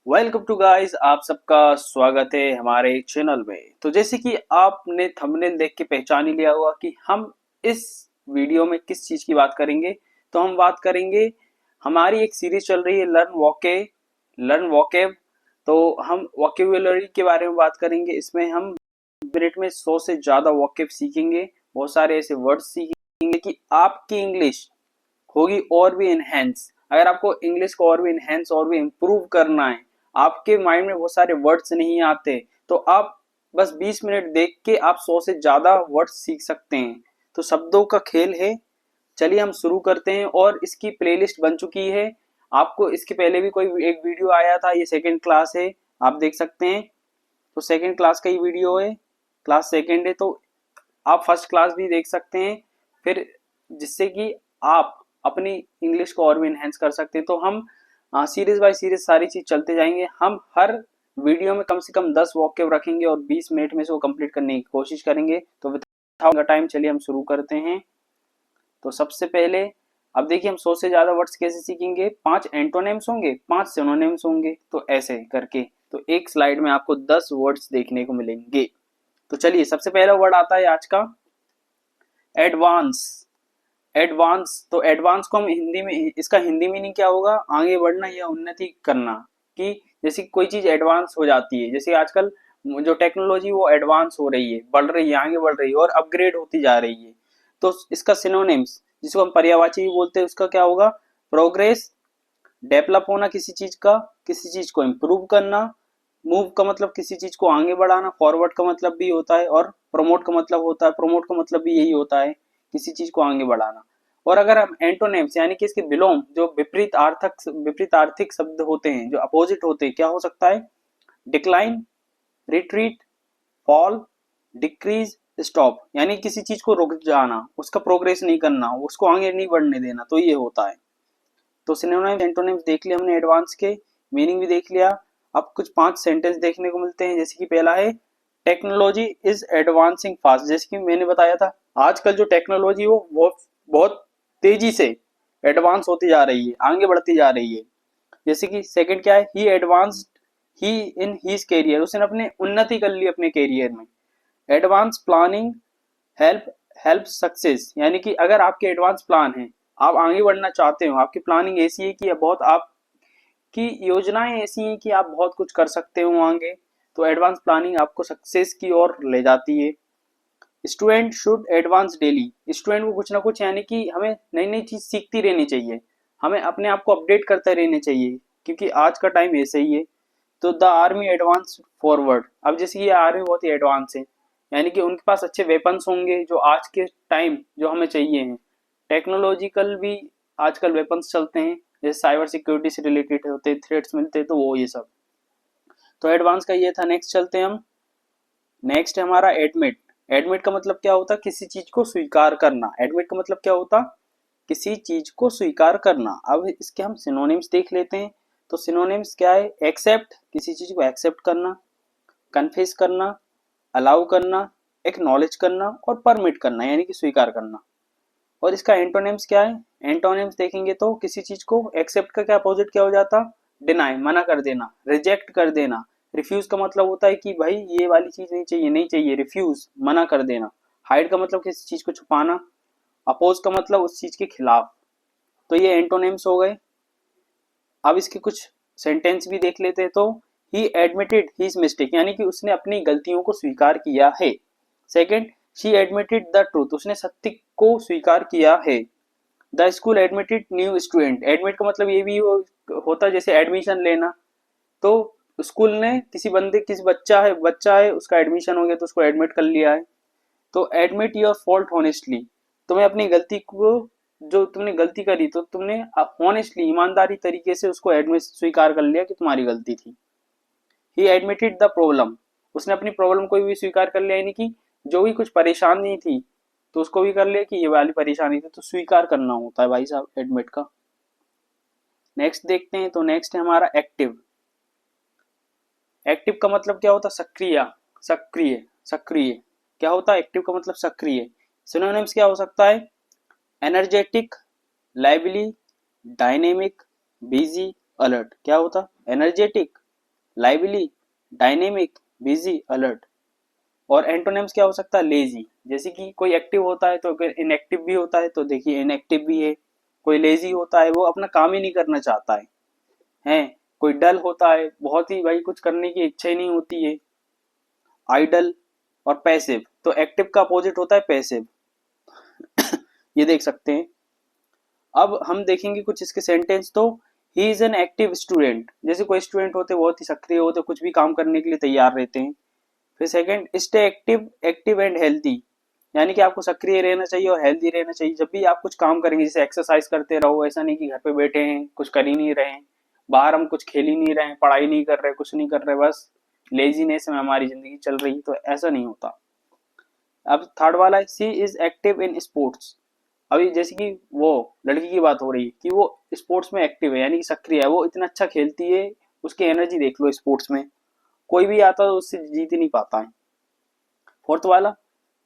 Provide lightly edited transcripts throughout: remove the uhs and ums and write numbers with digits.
Welcome to guys, आप सबका स्वागत है हमारे चैनल में। तो जैसे कि आपने थंबनेल देख के पहचान ही लिया होगा कि हम इस वीडियो में किस चीज की बात करेंगे। तो हम बात करेंगे, हमारी एक सीरीज चल रही है लर्न वोकेब। तो हम वोकेबुलरी के बारे में बात करेंगे। इसमें हम मिनट में 100 से ज्यादा वोकेब सीखेंगे, बहुत सारे ऐसे वर्ड्स सीखेंगे कि आपकी इंग्लिश होगी और भी इनहेंस। अगर आपको इंग्लिश को और भी इनहेंस और भी इम्प्रूव करना है, आपके माइंड में बहुत सारे वर्ड्स नहीं आते, तो आप बस 20 मिनट देख के आप 100 से ज्यादा वर्ड्स सीख सकते हैं। तो शब्दों का खेल है। चलिए हम शुरू करते हैं। और इसकी प्लेलिस्ट बन चुकी है। आपको इसके पहले भी कोई एक वीडियो आया था, ये सेकेंड क्लास है, आप देख सकते हैं। तो सेकेंड क्लास का ही वीडियो है, क्लास सेकेंड है। तो आप फर्स्ट क्लास भी देख सकते हैं फिर, जिससे कि आप अपनी इंग्लिश को और भी इनहेंस कर सकते हैं। तो हम सीरीज बाय सीरीज सारी चीज चलते जाएंगे। हम हर वीडियो में कम से कम 10 वॉकअप रखेंगे और 20 मिनट में से वो कंप्लीट करने की कोशिश करेंगे। तो विदाउट टाइम चलिए हम शुरू करते हैं। तो सबसे पहले अब देखिए, हम 100 से ज्यादा वर्ड्स कैसे सीखेंगे। 5 एंटोनिम्स होंगे, 5 सिनोनिम्स होंगे, तो ऐसे करके तो एक स्लाइड में आपको 10 वर्ड्स देखने को मिलेंगे। तो चलिए, सबसे पहला वर्ड आता है आज का एडवांस। एडवांस, तो एडवांस को हम हिंदी में, इसका हिंदी मीनिंग क्या होगा, आगे बढ़ना या उन्नति करना। कि जैसे कोई चीज एडवांस हो जाती है, जैसे आजकल जो टेक्नोलॉजी वो एडवांस हो रही है, बढ़ रही है, आगे बढ़ रही है और अपग्रेड होती जा रही है। तो इसका सिनोनिम्स, जिसको हम पर्यायवाची भी बोलते हैं, उसका क्या होगा, प्रोग्रेस, डेवलप होना किसी चीज का, किसी चीज को इम्प्रूव करना। मूव का मतलब किसी चीज को आगे बढ़ाना, फॉरवर्ड का मतलब भी होता है, और प्रमोट का मतलब होता है, प्रमोट का मतलब भी यही होता है, किसी चीज को आगे बढ़ाना। और अगर हम एंटोनिम्स यानी कि इसके विलोम, जो विपरीत आर्थिक शब्द होते हैं, जो अपोजिट होते हैं, क्या हो सकता है, decline, retreat, fall, decrease, stop. यानी किसी चीज को रुक जाना, उसका प्रोग्रेस नहीं करना, उसको आगे नहीं बढ़ने देना, तो ये होता है। तो सिनोनिम्स एंटोनिम्स देख लिया हमने, एडवांस के मीनिंग भी देख लिया। अब कुछ 5 सेंटेंस देखने को मिलते हैं। जैसे कि पहला है, टेक्नोलॉजी इज एडवांसिंग फास्ट। जैसे कि मैंने बताया था, आजकल जो टेक्नोलॉजी वो बहुत तेजी से एडवांस होती जा रही है, आगे बढ़ती जा रही है। जैसे कि सेकंड क्या है, he advanced he in his career, उसने अपने उन्नति कर ली अपने कैरियर में। Advance planning help help success, यानी कि अगर आपके एडवांस प्लान है, आप आगे बढ़ना चाहते हो, आपकी प्लानिंग ऐसी है कि बहुत आपकी योजनाएं ऐसी हैं कि आप बहुत कुछ कर सकते हो आगे, तो एडवांस प्लानिंग आपको सक्सेस की ओर ले जाती है। Student should advance daily, student को कुछ ना कुछ, यानी कि हमें नई नई चीज सीखती रहनी चाहिए, हमें अपने आप को अपडेट करते रहना चाहिए, क्योंकि आज का टाइम ऐसे ही है। तो द आर्मी एडवांस फॉरवर्ड, अब जैसे ये आर्मी बहुत ही एडवांस है, यानी कि उनके पास अच्छे वेपन्स होंगे जो आज के टाइम जो हमें चाहिए हैं। टेक्नोलॉजिकल भी आजकल वेपन्स चलते हैं, जैसे साइबर सिक्योरिटी से रिलेटेड होते हैं, थ्रेट्स मिलते हैं, तो वो ये सब। तो एडवांस का ये था। नेक्स्ट चलते हैं हम। नेक्स्ट है हमारा एडमिट। एडमिट का मतलब क्या होता है, किसी चीज को स्वीकार करना। एडमिट का मतलब क्या होता, किसी चीज को स्वीकार करना। अब इसके हम सिनोनिम्स देख लेते हैं। तो सिनोनिम्स क्या है, एक्सेप्ट, किसी चीज को एक्सेप्ट करना, कन्फेस करना, अलाउ करना, एक्नॉलेज करना, और परमिट करना, यानी कि स्वीकार करना। और इसका एंटोनिम्स क्या है, एंटोनिम्स देखेंगे तो किसी चीज को एक्सेप्ट का क्या अपोजिट क्या हो जाता, डिनाई, मना कर देना, रिजेक्ट कर देना। रिफ्यूज का मतलब होता है कि भाई ये वाली चीज नहीं चाहिए, नहीं चाहिए, रिफ्यूज, मना कर देना। हाइड का मतलब किसी चीज को छुपाना। अपोज का मतलब उस चीज के खिलाफ। तो ये एंटोनिम्स हो गए। अब इसके कुछ सेंटेंस भी देख लेते हैं। तो ही एडमिटेड हिज मिस्टेक, यानी कि उसने अपनी गलतियों को स्वीकार किया है। Second, she admitted the truth, उसने सत्य को स्वीकार किया है। The school admitted new student, admit का मतलब ये भी होता है जैसे एडमिशन लेना। तो स्कूल ने किसी बच्चा है उसका एडमिशन हो गया, तो उसको एडमिट कर लिया है। तो एडमिट योर फॉल्ट हॉनेस्टली, तुम्हें अपनी गलती को, जो तुमने गलती करी, तो तुमने हॉनेस्टली, ईमानदारी तरीके से उसको एडमिट, स्वीकार कर लिया कि तुम्हारी गलती थी। ही एडमिटेड द प्रॉब्लम, उसने अपनी प्रॉब्लम को भी स्वीकार कर लिया, यानी कि जो भी कुछ परेशानी थी तो उसको भी कर लिया कि ये वाली परेशानी थी। तो स्वीकार करना होता है भाई साहब एडमिट का। नेक्स्ट देखते हैं। तो नेक्स्ट है हमारा एक्टिव। एक्टिव का मतलब क्या होता है, सक्रिय, सक्रिय, सक्रिय। क्या होता है एक्टिव का मतलब, सक्रिय। सिनोनिम्स क्या हो सकता है, energetic, lively, dynamic, busy, alert. क्या होता, energetic, lively, dynamic, busy, alert. और एंटोनिम्स क्या हो सकता है? लेजी, जैसे कि कोई एक्टिव होता है तो अगर इनएक्टिव भी होता है तो देखिए इनएक्टिव भी है। कोई लेजी होता है, वो अपना काम ही नहीं करना चाहता है, हैं। कोई डल होता है, बहुत ही भाई कुछ करने की इच्छा ही नहीं होती है, आइडल। और पैसिव, तो एक्टिव का अपोजिट होता है पैसिव। ये देख सकते हैं। अब हम देखेंगे कुछ इसके सेंटेंस। तो he is an active student, जैसे कोई स्टूडेंट होते बहुत ही सक्रिय होते, कुछ भी काम करने के लिए तैयार रहते हैं। फिर second, stay active, active and healthy, यानी कि आपको सक्रिय रहना चाहिए और हेल्दी रहना चाहिए। जब भी आप कुछ काम करेंगे, जैसे एक्सरसाइज करते रहो, ऐसा नहीं कि घर पे बैठे हैं कुछ कर ही नहीं रहे हैं, बाहर हम कुछ खेल ही नहीं रहे हैं, पढ़ाई नहीं कर रहे, कुछ नहीं कर रहे, बस लेजीनेस में हमारी जिंदगी चल रही, तो ऐसा नहीं होता। अब थर्ड वाला है, सी इज एक्टिव इन स्पोर्ट्स। अभी जैसे कि वो लड़की की बात हो रही है कि वो स्पोर्ट्स में एक्टिव है, यानी कि सक्रिय है, वो इतना अच्छा खेलती है, उसकी एनर्जी देख लो स्पोर्ट्स में, कोई भी आता तो उससे जीत ही नहीं पाता है। फोर्थ वाला,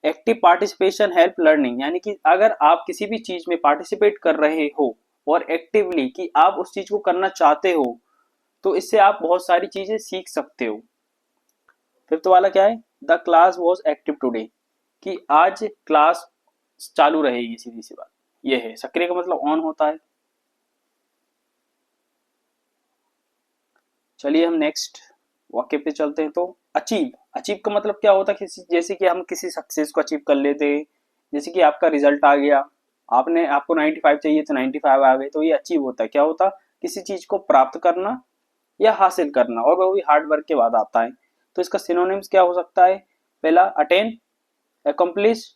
एक्टिव पार्टिसिपेशन हेल्प लर्निंग, यानी कि अगर आप किसी भी चीज में पार्टिसिपेट कर रहे हो और एक्टिवली कि आप उस चीज को करना चाहते हो, तो इससे आप बहुत सारी चीजें सीख सकते हो। फिफ्थ वाला क्या है? The class was active today, कि आज क्लास चालू रहेगी, सीधी सी बात ये है। सक्रिय का मतलब ऑन होता है। चलिए हम नेक्स्ट वाक्य पे चलते हैं। तो अचीव, अचीव का मतलब क्या होता है? किसी, जैसे कि हम किसी सक्सेस को अचीव कर लेते हैं, जैसे कि आपका रिजल्ट आ गया, आपने आपको 95 चाहिए तो 95 आ गए, तो ये अचीव होता है। क्या होता? किसी चीज को प्राप्त करना या हासिल करना, और वो भी हार्ड वर्क के बाद आता है। तो इसका सिनोनिम्स क्या हो सकता है? पहला, अटेन, अकम्प्लिश,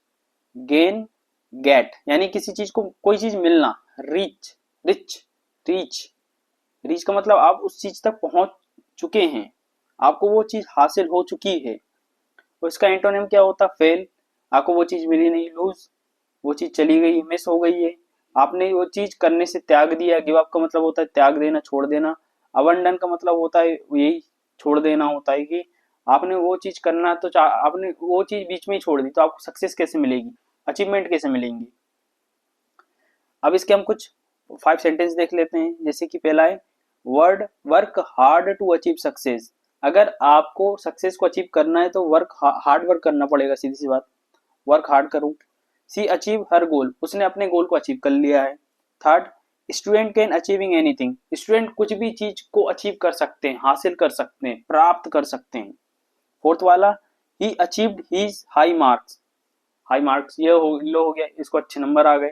गेन, गेट, यानी किसी चीज को, कोई चीज मिलना। रीच, रिच, रीच, रीच का मतलब आप उस चीज तक पहुंच चुके हैं, आपको वो चीज हासिल हो चुकी है। और इसका एंटोनिम क्या होता? फेल, आपको वो चीज मिली नहीं। लूज, वो चीज चली गई, मिस हो गई है, आपने वो चीज करने से त्याग दिया। गिव अप का मतलब होता है त्याग देना, छोड़ देना। अबंडन का मतलब होता है यही छोड़ देना होता है, कि आपने वो चीज करना तो आपने वो चीज बीच में ही छोड़ दी, तो आपको सक्सेस कैसे मिलेगी, अचीवमेंट कैसे मिलेंगी। अब इसके हम कुछ 5 सेंटेंस देख लेते हैं। जैसे कि पहला है, word work hard to achieve success, अगर आपको सक्सेस को अचीव करना है तो हार्ड वर्क करना पड़ेगा, सीधी सी बात, वर्क हार्ड करूं। सी अचीव हर गोल, उसने अपने गोल को अचीव कर लिया है। Third, student can achieving anything, student कुछ भी चीज को अचीव कर सकते हैं, हासिल कर सकते हैं, प्राप्त कर सकते हैं। फोर्थ वाला, he achieved his high marks, high marks ये लो हो गया, इसको अच्छे नंबर आ गए।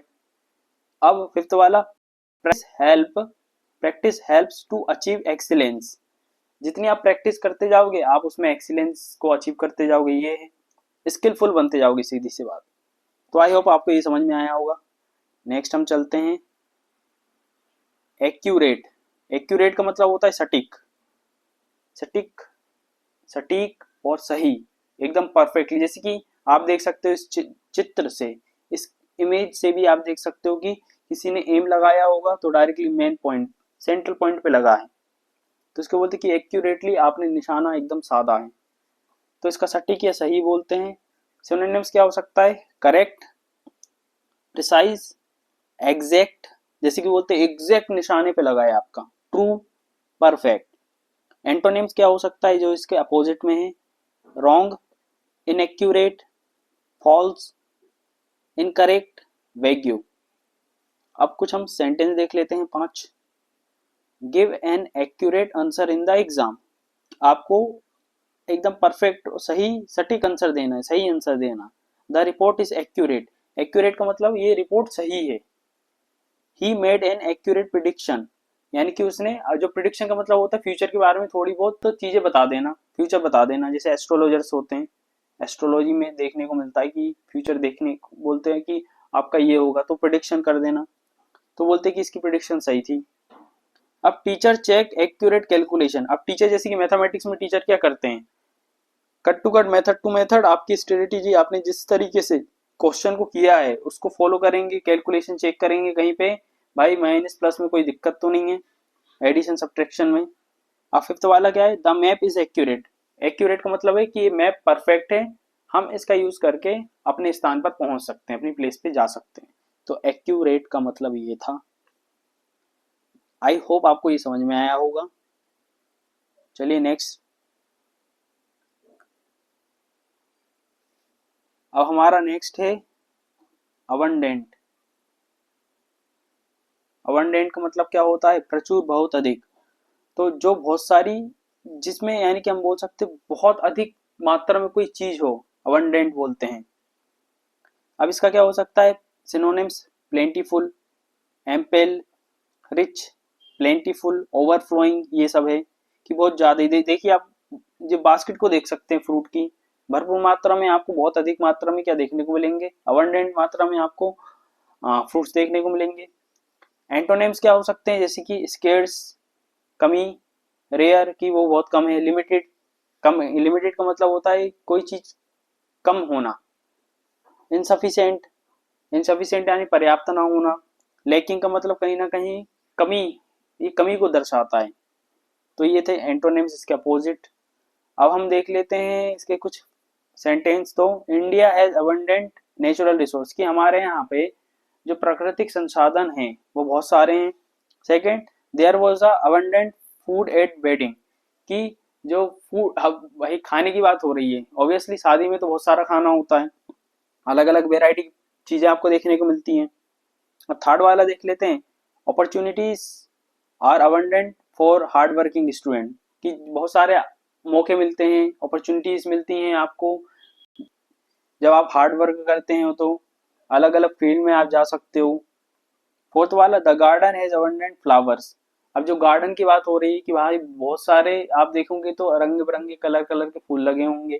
अब फिफ्थ वाला, practice helps to achieve excellence, जितनी आप प्रैक्टिस करते जाओगे आप उसमें एक्सीलेंस को अचीव करते जाओगे, ये है, स्किलफुल बनते जाओगे, सीधी सी बात। तो आई होप आपको ये समझ में आया होगा। नेक्स्ट हम चलते हैं, एक्यूरेट। एक्यूरेट का मतलब होता है सटीक, सटीक, सटीक और सही, एकदम परफेक्टली। जैसे कि आप देख सकते हो इस चित्र से, इस इमेज से भी आप देख सकते हो कि किसी ने एम लगाया होगा तो directly main point, central point पे लगा है, तो इसको बोलते हैं कि एक्यूरेटली आपने निशाना एकदम साधा है। तो इसका सटीक या सही बोलते हैं। सिनोनिम्स क्या हो सकता है? करेक्ट, प्रिसाइज, एग्जैक्ट, जैसे कि बोलते हैं एग्जैक्ट निशाने पे लगा है आपका। True, perfect. एंटोनिम्स क्या हो सकता है जो इसके अपोजिट में है? Wrong, inaccurate, false, incorrect, vague. अब कुछ हम सेंटेंस देख लेते हैं 5। Give an accurate answer in the exam, आपको एकदम परफेक्ट सही सटीक आंसर देना है, सही आंसर देना। The report is accurate, accurate का मतलब ये रिपोर्ट सही है। He made an accurate prediction, यानी कि उसने, जो प्रिडिक्शन का मतलब होता है फ्यूचर के बारे में थोड़ी बहुत तो चीजें बता देना, फ्यूचर बता देना। जैसे एस्ट्रोलॉजर्स होते हैं, एस्ट्रोलॉजी में देखने को मिलता है कि फ्यूचर देखने बोलते हैं कि आपका ये होगा, तो प्रिडिक्शन कर देना, तो बोलते हैं कि इसकी प्रिडिक्शन सही थी। अब टीचर चेक एक्यूरेट कैलकुलेशन, अब टीचर जैसे कि मैथमेटिक्स में टीचर क्या करते हैं, cut to cut, method to method, आपकी स्ट्रेटेजी, आपने जिस तरीके से क्वेश्चन को किया है उसको फॉलो करेंगे, कैलकुलेशन चेक करेंगे कहीं पे भाई माइनस प्लस में कोई दिक्कत तो नहीं है, एडिशन सब्ट्रैक्शन में। अब फिफ्थ वाला क्या है? The map is accurate, accurate का मतलब है कि ये मैप परफेक्ट है, हम इसका यूज करके अपने स्थान पर पहुंच सकते हैं, अपनी प्लेस पे जा सकते हैं। तो एक्यूरेट का मतलब ये था। आई होप आपको ये समझ में आया होगा। चलिए नेक्स्ट। अब हमारा नेक्स्ट है अबंडेंट। अबंडेंट का मतलब क्या होता है? प्रचुर, बहुत अधिक। तो जो बहुत सारी, जिसमें यानी कि हम बोल सकते बहुत अधिक मात्रा में कोई चीज हो, अबंडेंट बोलते हैं। अब इसका क्या हो सकता है? Synonyms plentiful, ample, rich, plentiful, overflowing, ये सब है कि बहुत ज्यादा। देखिए आप जो बास्केट को देख सकते हैं फ्रूट की, भरपूर मात्रा में आपको, बहुत अधिक मात्रा में क्या देखने को मिलेंगे? अबंडेंट मात्रा में आपको फ्रूट्स देखने को मिलेंगे। एंटोनिम्स क्या हो सकते हैं? जैसे कि स्केर्स, कमी, रेयर की वो बहुत कम है, लिमिटेड, कम। लिमिटेड का मतलब होता है कोई चीज कम होना। इनसफिशिएंट, इनसफिशिएंट यानी पर्याप्त ना होना। लैकिंग का मतलब कहीं ना कहीं कमी, ये कमी को दर्शाता है। तो ये थे एंटोनिम्स, इसके अपोजिट। अब हम देख लेते हैं इसके कुछ सेंटेंस। तो India has abundant natural resource, कि हमारे यहाँ पे जो प्राकृतिक संसाधन हैं वो बहुत सारे हैं। Second, there was a abundant food at wedding, कि जो फूड, अब वही खाने की बात हो रही है, ऑब्वियसली शादी में तो बहुत सारा खाना होता है, अलग अलग वेराइटी की चीजें आपको देखने को मिलती हैं। और थर्ड वाला देख लेते हैं, opportunities are abundant for hard working student, कि बहुत सारे मौके मिलते हैं, अपॉर्चुनिटीज मिलती हैं आपको जब आप हार्ड वर्क करते हैं, तो अलग अलग फील्ड में आप जा सकते हो। फोर्थ वाला, the garden has abundant flowers. अब जो गार्डन की बात हो रही है कि भाई बहुत सारे आप देखोगे तो रंग बिरंगे कलर कलर के फूल लगे होंगे।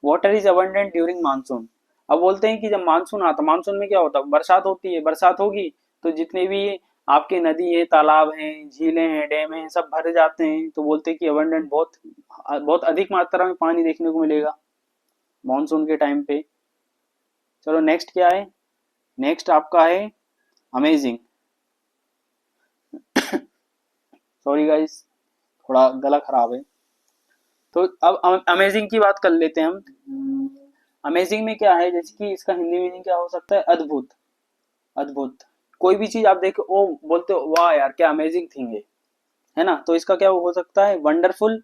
Water is abundant during monsoon. अब बोलते हैं कि जब मानसून आता, मानसून में क्या होता है? बरसात होती है, बरसात होगी तो जितने भी आपके नदी है, तालाब हैं, झीलें हैं, डैम हैं, सब भर जाते हैं। तो बोलते हैं कि अबंडेंट, बहुत बहुत अधिक मात्रा में पानी देखने को मिलेगा मानसून के टाइम पे। चलो नेक्स्ट क्या है? नेक्स्ट आपका है अमेजिंग। सॉरी गाइस, थोड़ा गला खराब है। तो अब अमेजिंग की बात कर लेते हैं हम। अमेजिंग में क्या है? जैसे कि इसका हिंदी मीनिंग क्या हो सकता है? अद्भुत, अद्भुत। कोई भी चीज आप देखो, ओ बोलते हो वाह यार क्या अमेजिंग थिंग है ना? तो इसका क्या हो सकता है? Wonderful,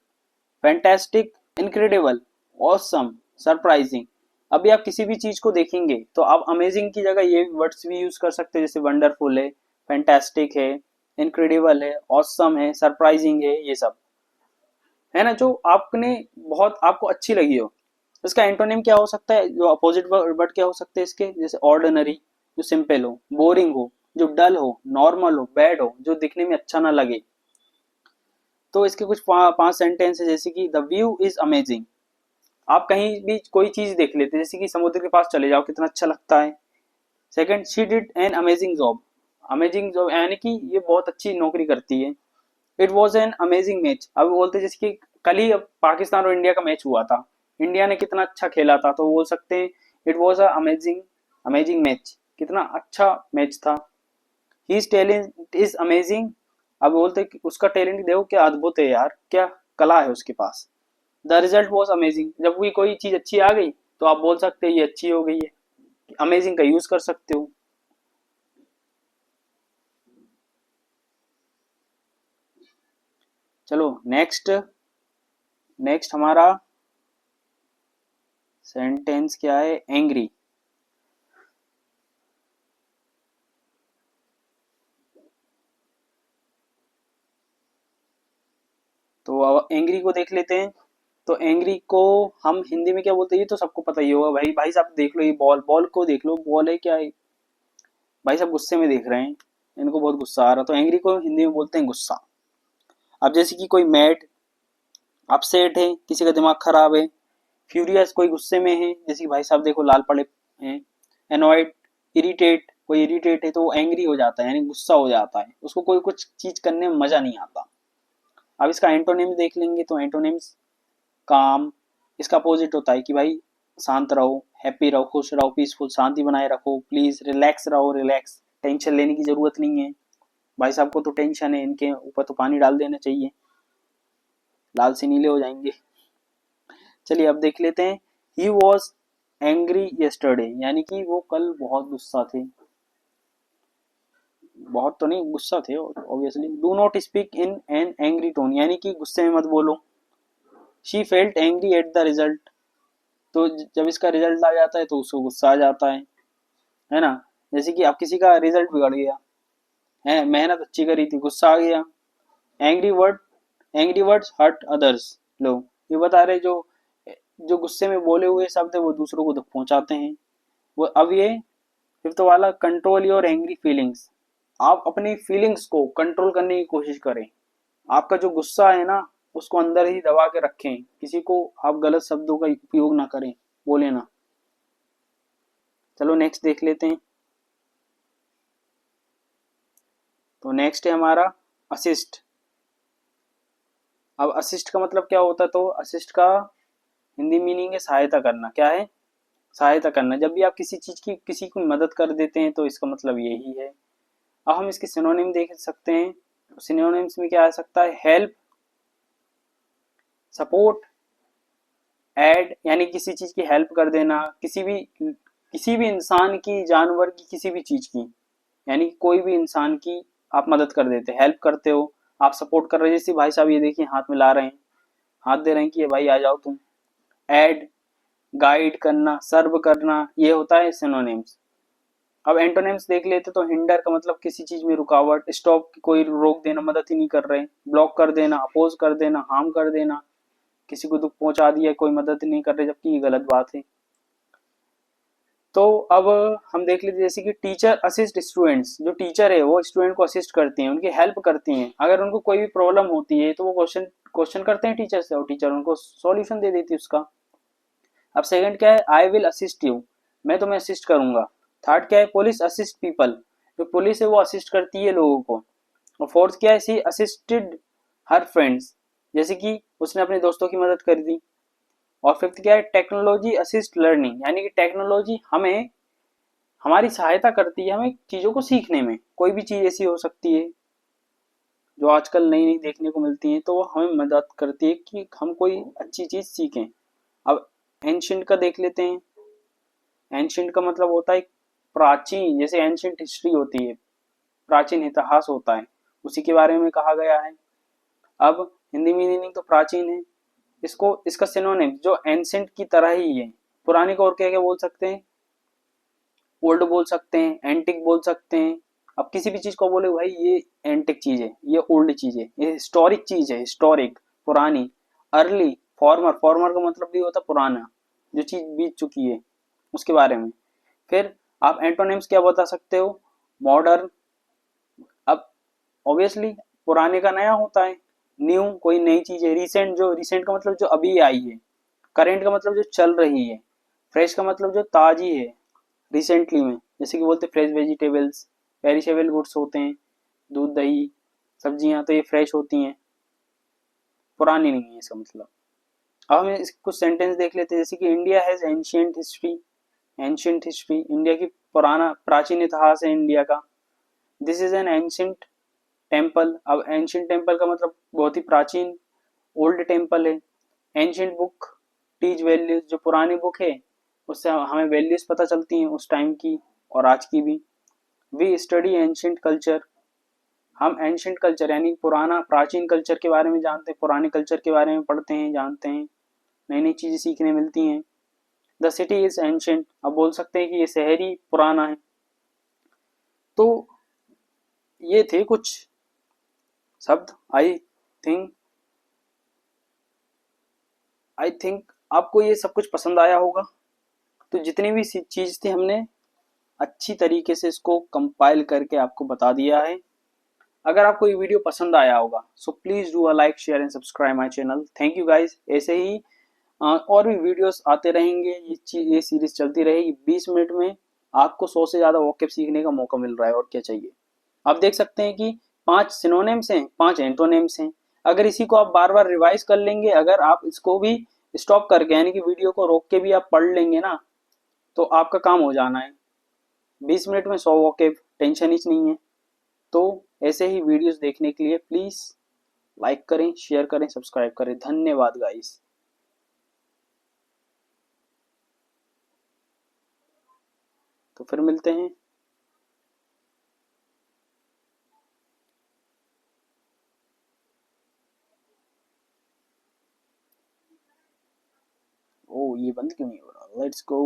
fantastic, incredible, awesome, surprising. अभी आप किसी भी चीज को देखेंगे तो आप अमेजिंग की जगह ये वर्ड्स भी यूज कर सकते हैं, जैसे वंडरफुल है, फैंटास्टिक है, इनक्रेडिबल है, ऑसम है, सरप्राइजिंग है, ये सब है ना, जो आपने बहुत आपको अच्छी लगी हो। इसका एंटोनिम क्या हो सकता है? जो अपोजिट वर्ड क्या हो सकते हैं इसके? जैसे ऑर्डिनरी, जो सिंपल हो, बोरिंग हो, जो डल हो, नॉर्मल हो, बैड हो, जो दिखने में अच्छा ना लगे। तो इसके कुछ पांच सेंटेंस है, जैसे कि द व्यू इज अमेजिंग। आप कहीं भी कोई चीज देख लेते हैं, जैसे कि समुद्र के पास चले जाओ, कितना अच्छा लगता है। Second, she did an amazing job. Amazing job यानी कि ये बहुत अच्छी नौकरी करती है। It was an amazing match. अब बोलते हैं जैसे कि कल ही पाकिस्तान और इंडिया का मैच हुआ था, इंडिया ने कितना अच्छा खेला था, तो बोल सकते हैं it was a amazing, amazing match, कितना अच्छा मैच था। His talent is amazing. अब बोलते हैं कि उसका टैलेंट देखो क्या अद्भुत है यार, क्या कला है उसके पास। The result was amazing. जब भी कोई चीज अच्छी आ गई तो आप बोल सकते हैं ये अच्छी हो गई है, अमेजिंग का यूज कर सकते हो। चलो नेक्स्ट, नेक्स्ट हमारा सेंटेंस क्या है? एंग्री। तो अब एंग्री को देख लेते हैं। तो एंग्री को हम हिंदी में क्या बोलते हैं? ये तो सबको पता ही होगा भाई। भाई साहब देख लो, ये बॉल, बॉल को देख लो, बॉल है क्या है? भाई साहब गुस्से में देख रहे हैं, इनको बहुत गुस्सा आ रहा, तो एंग्री को हिंदी में बोलते हैं गुस्सा। अब जैसे कि कोई मैड, अपसेट है, किसी का दिमाग खराब है। फ्यूरियस, कोई गुस्से में है, जैसे कि भाई साहब देखो लाल पड़े हैं। एनॉयड, इरिटेट, कोई इरिटेट है तो वो एंग्री हो जाता है, यानी गुस्सा हो जाता है, उसको कोई कुछ चीज करने में मजा नहीं आता। अब इसका एंटोनिम देख लेंगे, तो एंटोनिम्स काम, इसका अपोजिट होता है कि भाई शांत रहो, हैप्पी रहो, खुश रहो, पीसफुल, शांति बनाए रखो, प्लीज रिलैक्स रहो, रिलैक्स, टेंशन लेने की जरूरत नहीं है। भाई साहब को तो टेंशन है, इनके ऊपर तो पानी डाल देना चाहिए, लाल से नीले हो जाएंगे। चलिए अब देख लेते हैं, ही वॉज एंग्री यस्टरडे, यानी कि वो कल बहुत गुस्सा थे। बहुत तो नहीं, गुस्सा थे obviously. Do not speak in an angry tone, यानी कि गुस्से में मत बोलो। She felt angry at the result, तो जब इसका रिजल्ट आ जाता है तो उसको गुस्सा आ जाता है ना। जैसे कि अब किसी का रिजल्ट बिगड़ गया है, मेहनत अच्छी करी थी, गुस्सा आ गया। Angry word, angry words hurt others, लो ये बता रहे जो जो गुस्से में बोले हुए शब्द है वो दूसरों को दुख पहुंचाते हैं। वो अब ये फिफ्थ वाला, कंट्रोल योर एंग्री फीलिंग्स, आप अपनी फीलिंग्स को कंट्रोल करने की कोशिश करें। आपका जो गुस्सा है ना उसको अंदर ही दबा के रखें, किसी को आप गलत शब्दों का उपयोग ना करें, बोले ना। चलो नेक्स्ट देख लेते हैं। तो नेक्स्ट है हमारा असिस्ट। अब असिस्ट का मतलब क्या होता है, तो असिस्ट का हिंदी मीनिंग है सहायता करना। क्या है? सहायता करना। जब भी आप किसी चीज की किसी की मदद कर देते हैं तो इसका मतलब यही है। अब हम इसके सिनोनिम देख सकते हैं। सिनोनिम्स में क्या आ सकता है? हेल्प, सपोर्ट, ऐड, यानी किसी चीज की हेल्प कर देना, किसी भी इंसान की, जानवर की, किसी भी चीज की, यानी कोई भी इंसान की आप मदद कर देते, हेल्प करते हो, आप सपोर्ट कर रहे हैं। जैसे भाई साहब ये देखिए हाथ मिला रहे हैं, हाथ दे रहे हैं कि ये भाई आ जाओ तुम। ऐड, गाइड करना, सर्व करना, ये होता है सिनोनिम्स। अब एंटोनिम्स देख लेते तो हिंडर का मतलब किसी चीज में रुकावट, स्टॉप कोई रोक देना, मदद ही नहीं कर रहे, ब्लॉक कर देना, अपोज कर देना, हार्म कर देना, किसी को दुख पहुंचा दिया, कोई मदद नहीं कर रहे जबकि ये गलत बात है। तो अब हम देख लेते जैसे कि टीचर असिस्ट स्टूडेंट्स, जो टीचर है वो स्टूडेंट को असिस्ट करती हैं, उनकी हेल्प करती हैं। अगर उनको कोई भी प्रॉब्लम होती है तो वो क्वेश्चन करते हैं टीचर से और टीचर उनको सॉल्यूशन दे देती है उसका। अब सेकंड क्या है? आई विल असिस्ट यू, मैं तुम्हें असिस्ट करूंगा। थर्ड क्या है? पुलिस असिस्ट पीपल, जो पुलिस है वो असिस्ट करती है लोगों को। और फोर्थ क्या है? सी असिस्टेड हर फ्रेंड्स, जैसे कि उसने अपने दोस्तों की मदद कर दी। और फिफ्थ क्या है? टेक्नोलॉजी असिस्ट लर्निंग, यानी कि टेक्नोलॉजी हमें हमारी सहायता करती है हमें चीजों को सीखने में। कोई भी चीज ऐसी हो सकती है जो आजकल नई नई देखने को मिलती है तो वो हमें मदद करती है कि हम कोई अच्छी चीज सीखें। अब एंशियंट का देख लेते हैं। एंशियंट का मतलब होता है प्राचीन, जैसे एंशियंट हिस्ट्री होती है, प्राचीन इतिहास होता है, उसी के बारे में कहा गया है। अब हिंदी में मीनिंग तो प्राचीन है, इसको इसका सिनोनिम जो एंशियंट की तरह ही है। पुरानी को और क्या क्या बोल सकते हैं? ओल्ड बोल सकते हैं, एंटिक बोल सकते हैं। अब किसी भी चीज को बोले भाई ये एंटिक चीज है, ये ओल्ड चीज है, ये हिस्टोरिक चीज है, हिस्टोरिक पुरानी। अर्ली, फॉर्मर, फॉर्मर का मतलब भी होता है पुराना, जो चीज बीत चुकी है उसके बारे में। फिर आप एंटोनिम्स क्या बता सकते हो? मॉडर्न, अब ऑब्वियसली पुराने का नया होता है, न्यू कोई नई चीज है, रिसेंट, जो रिसेंट का मतलब जो अभी आई है, करेंट का मतलब जो चल रही है, फ्रेश का मतलब जो ताजी है रिसेंटली में, जैसे कि बोलते फ्रेश वेजिटेबल्स, पेरिशेबल गुड्स होते हैं, दूध दही सब्जियां तो ये फ्रेश होती हैं, पुरानी नहीं है इसका मतलब। अब हम कुछ सेंटेंस देख लेते हैं जैसे कि India has ancient history. Ancient history, India की पुराना प्राचीन इतिहास है इंडिया का। This is an ancient temple, अब एंशियंट टेम्पल का मतलब बहुत ही प्राचीन, ओल्ड टेम्पल है। एंशियंट बुक टीच वैल्यूज, जो पुरानी बुक है उससे हमें वैल्यूज पता चलती हैं उस टाइम की और आज की भी। वी स्टडी एंशियंट कल्चर, हम एंशियंट कल्चर यानी पुराना प्राचीन कल्चर के बारे में जानते हैं, पुराने कल्चर के बारे में पढ़ते हैं, जानते हैं, नई नई चीजें सीखने मिलती हैं। द सिटी इज एंशियंट, अब बोल सकते हैं कि ये शहर ही पुराना है। तो ये थे कुछ शब्द। थिंक आई थिंक आपको ये सब कुछ पसंद आया होगा। तो जितनी भी चीज थी हमने अच्छी तरीके से इसको कंपाइल करके आपको बता दिया है। अगर आपको ये वीडियो पसंद आया होगा so please do a like, share and subscribe my channel. Thank you guys. ऐसे ही और भी वीडियोस आते रहेंगे, ये सीरीज चलती रहेगी। 20 मिनट में आपको 100 से ज्यादा वोकैब सीखने का मौका मिल रहा है, और क्या चाहिए। आप देख सकते हैं कि 5 सिनोनिम्स हैं, 5 एंटोनिम्स हैं। अगर इसी को आप बार बार रिवाइज कर लेंगे, अगर आप इसको भी स्टॉप करके यानी कि वीडियो को रोक के भी आप पढ़ लेंगे ना, तो आपका काम हो जाना है। 20 मिनट में 100 वोकैब, टेंशन ही नहीं है। तो ऐसे ही वीडियोस देखने के लिए प्लीज लाइक करें, शेयर करें, सब्सक्राइब करें। धन्यवाद गाइस। तो फिर मिलते हैं। ओ ये बंद क्यों नहीं हो रहा, लेट्स गो।